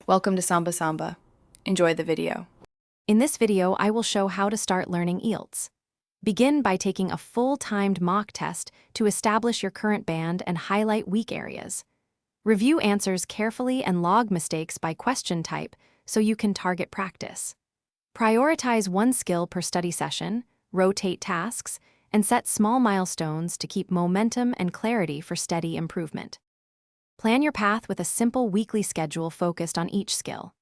Welcome to Samba Samba. Enjoy the video. In this video, I will show how to start learning IELTS. Begin by taking a full-timed mock test to establish your current band and highlight weak areas. Review answers carefully and log mistakes by question type so you can target practice. Prioritize one skill per study session, rotate tasks, and set small milestones to keep momentum and clarity for steady improvement. Plan your path with a simple weekly schedule focused on each skill.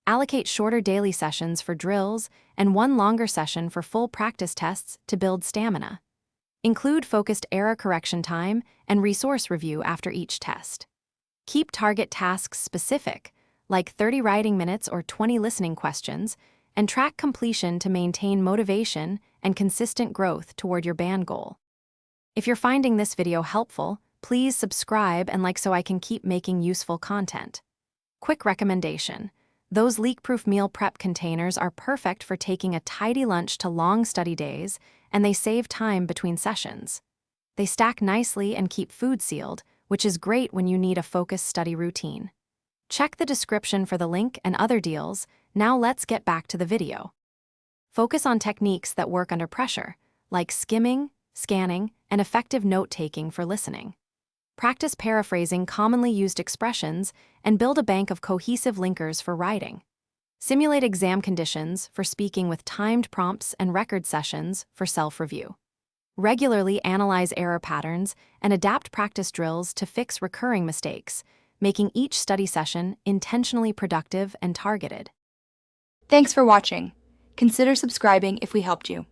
Allocate shorter daily sessions for drills and one longer session for full practice tests to build stamina. Include focused error correction time and resource review after each test. Keep target tasks specific, like 30 writing minutes or 20 listening questions, and track completion to maintain motivation and consistent growth toward your band goal. If you're finding this video helpful, please subscribe and like so I can keep making useful content. Quick recommendation: those leak-proof meal prep containers are perfect for taking a tidy lunch to long study days, and they save time between sessions. They stack nicely and keep food sealed, which is great when you need a focused study routine. Check the description for the link and other deals. Now let's get back to the video. Focus on techniques that work under pressure, like skimming, scanning, and effective note-taking for listening. Practice paraphrasing commonly used expressions and build a bank of cohesive linkers for writing. Simulate exam conditions for speaking with timed prompts and record sessions for self-review. Regularly analyze error patterns and adapt practice drills to fix recurring mistakes, making each study session intentionally productive and targeted. Thanks for watching. Consider subscribing if we helped you.